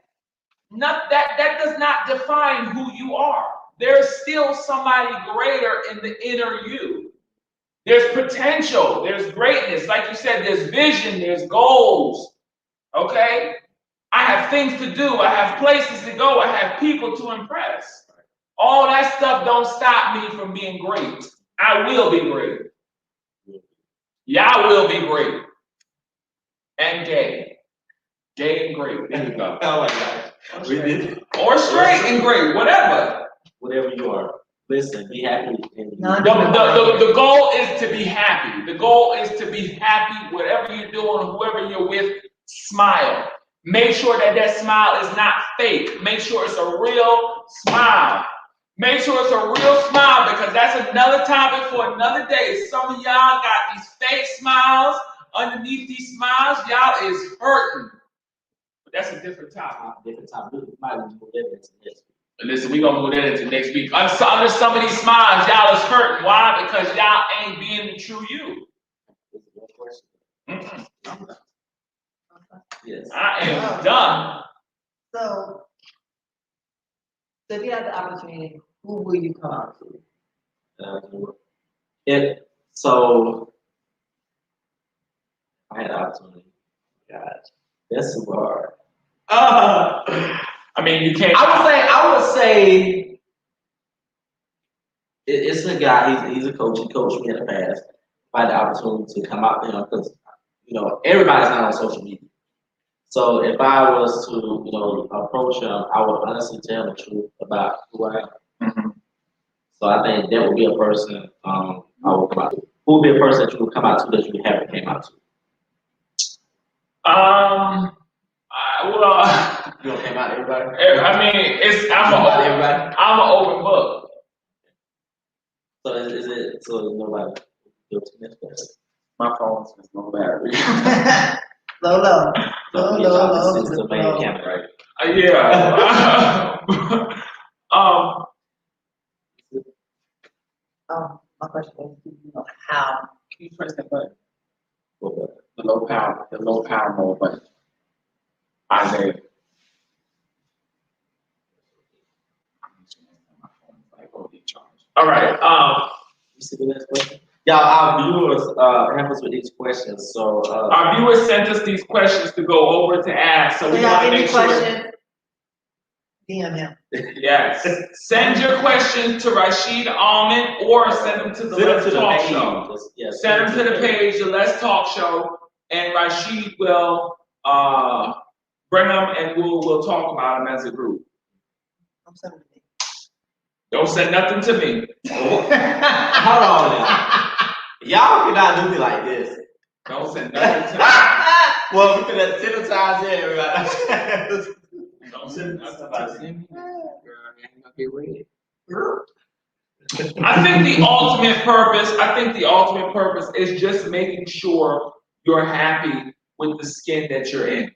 That does not define who you are. There's still somebody greater in the inner you. There's potential. There's greatness. Like you said, there's vision. There's goals. Okay? I have things to do. I have places to go. I have people to impress. All that stuff don't stop me from being great. I will be great. Y'all will be great. And gay. Gay and great. There you go. Oh my gosh. We did. Or straight and great. Whatever. Whatever you are. Listen, be happy. The goal is to be happy. The goal is to be happy. Whatever you're doing, whoever you're with, smile. Make sure that smile is not fake. Make sure it's a real smile. Make sure it's a real smile, because that's another topic for another day. Some of y'all got these fake smiles. underneath these smiles, y'all is hurting. But that's a different topic. Different time. We might move that into this. And listen, we're gonna move that into next week. Under some of these smiles, y'all is hurting. Why? Because y'all ain't being the true you. Mm-mm. Yes. I am done. So if you have the opportunity, who will you come out to? So I had the opportunity. God, that's super hard. I mean, you can't. I would say it's a guy. He's a coach. He coached me in the past. I had the opportunity to come out to him because everybody's not on social media. So if I was to approach him, I would honestly tell him the truth about who I am. Mm-hmm. So I think that would be a person I would come out to. Who would be a person that you would come out to that you haven't came out to? Well, You don't came out to everybody? I mean, I'm an open book. So is it nobody? My phone says no battery. Low. So this is the main camera, right? Yeah. My question is, how? Can you press that button? The low power mode button. Isaiah. All right. You see the next question? Y'all, our viewers help us with these questions. So our viewers sent us these questions to go over to ask. So we want to make sure. Questions? DM him. Yes. Send your questions to Rasheed Almond or send them to the Let's Talk Show. Send them to the page, the Let's Talk Show, and Rasheed will bring them and we'll talk about them as a group. I'm sending it. Don't send nothing to me. Hold on now. Y'all cannot do me like this. Don't send nothing to me. Well, we're gonna synthesize it, everybody. Don't send nothing to me. Get ready. I think the ultimate purpose is just making sure you're happy with the skin that you're in.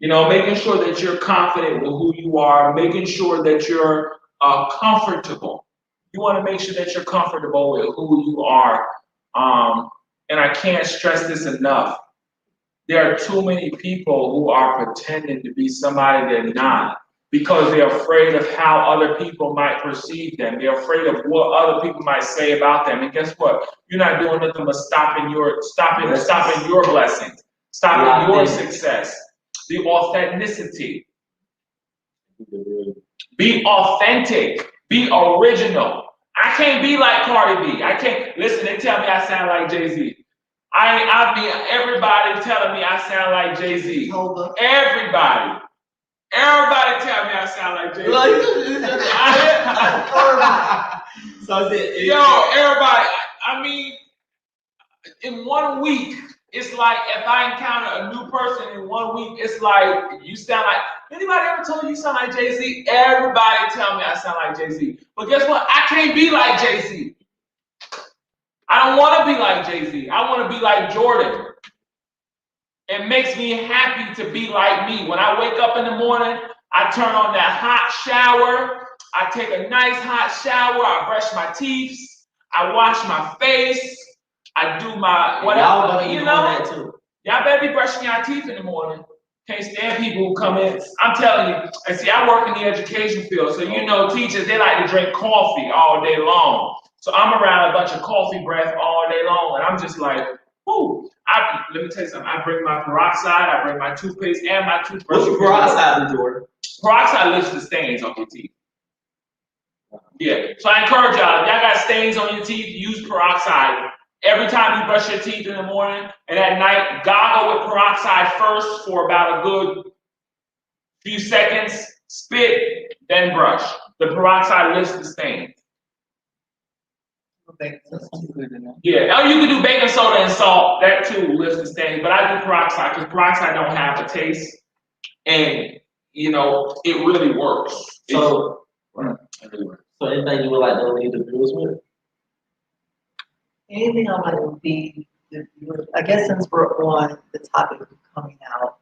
Making sure that you're confident with who you are, making sure that you're comfortable. You want to make sure that you're comfortable with who you are. And I can't stress this enough. There are too many people who are pretending to be somebody they're not because they're afraid of how other people might perceive them. They're afraid of what other people might say about them. And guess what? You're not doing nothing but stopping your blessings, stopping your success. The authenticity. Be authentic. Be original. I can't be like Cardi B. I can't. Listen, they tell me I sound like Jay-Z. I mean, everybody telling me I sound like Jay-Z. Everybody tell me I sound like Jay-Z. So everybody. I mean, in 1 week, it's like if I encounter a new person in 1 week, it's like you sound like. Anybody ever told you sound like Jay-Z? Everybody tell me I sound like Jay-Z. But guess what? I can't be like Jay-Z. I don't want to be like Jay-Z. I want to be like Jordan. It makes me happy to be like me. When I wake up in the morning, I turn on that hot shower. I take a nice hot shower. I brush my teeth. I wash my face. I do my whatever. That too. Y'all better be brushing your teeth in the morning. Can't stand people who come in. I'm telling you. And see, I work in the education field. So teachers, they like to drink coffee all day long. So I'm around a bunch of coffee breath all day long. And I'm just like, whoo. Let me tell you something. I bring my peroxide, I bring my toothpaste, and my toothbrush. What's peroxide do, Jordan? Peroxide lifts the stains off your teeth. Yeah. So I encourage y'all, if y'all got stains on your teeth, use peroxide. Every time you brush your teeth in the morning and at night, gargle with peroxide first for about a good few seconds, spit, then brush. The peroxide lifts the stains. Yeah, you can do baking soda and salt. That too lifts the stain. But I do peroxide because peroxide don't have a taste, and it really works. So anything you would like to leave the viewers with? Anything I might be I guess since we're on the topic of coming out,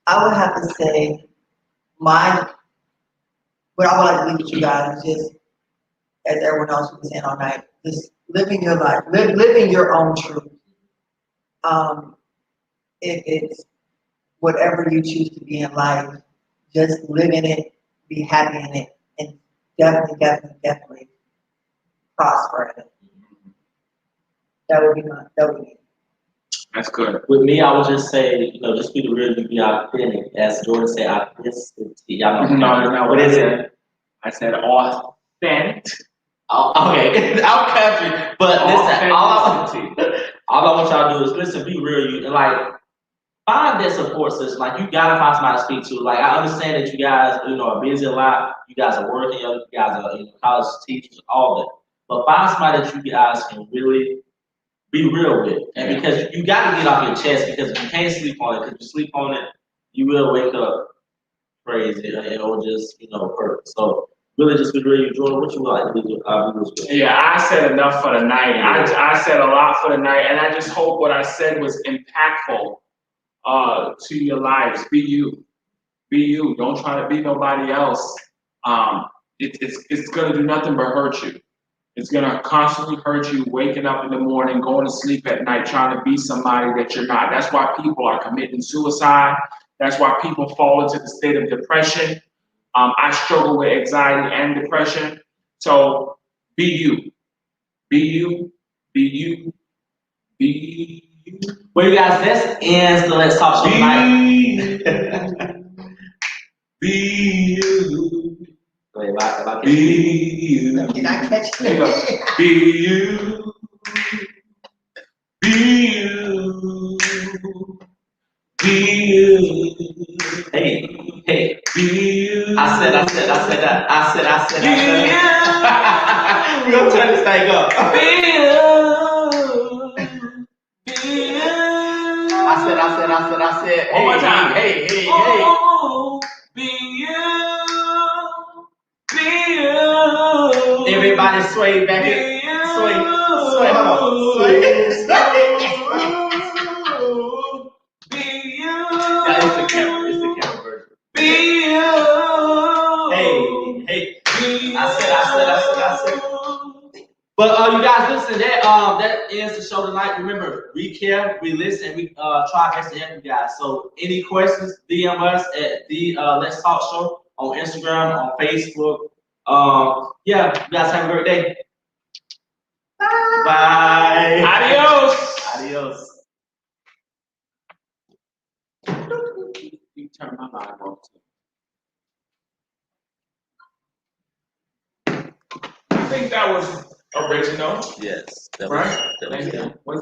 I would have to say what I would like to leave with you guys is just, as everyone else was saying all night, just living your life, living your own truth. If it's whatever you choose to be in life, just live in it, be happy in it, and definitely prosper in it. That would be me. That's good. With me, I would just say, just be the real you, be authentic. As Jordan said, authenticity. Y'all know. No, what is it? I said authentic. Oh, okay, our country. But listen, all I want y'all to do is listen, be real. You like find that support system. Like you gotta find somebody to speak to. Like I understand that you guys, are busy a lot. You guys are working. You guys are college teachers, all that. But find somebody that you guys can really be real with. And because you got to get off your chest, because if you can't sleep on it, because you sleep on it, you will wake up crazy or just, hurt. So really just be real. Jordan, what you would like to do? Yeah, I said enough for the night. I said a lot for the night, and I just hope what I said was impactful to your lives. Be you. Be you. Don't try to be nobody else. It's going to do nothing but hurt you. It's going to constantly hurt you waking up in the morning, going to sleep at night, trying to be somebody that you're not. That's why people are committing suicide. That's why people fall into the state of depression. I struggle with anxiety and depression. So be you. Be you. Be you. Be you. Well, you guys, this ends the Let's Talk Show tonight. Be you. Wait, if I Be you. Did I catch There you go. Be you. Be you. Be you. Hey. Be you. I said that. We're gonna turn this thing up. Be you. Be you. I said. One more time. Hey. Oh, be you. Be you. Everybody sway back in. Sway. Hold on. Sway. Be you. It's the camera version. Be you. Hey. I said. But you guys listen, that ends the show tonight. Remember, we care, we listen, we try our best to help you guys. So any questions, DM us at the Let's Talk Show on Instagram, on Facebook. You guys have a great day. Bye. Adios. You turn my mic off too. I think that was original. Yes. Right? Thank you.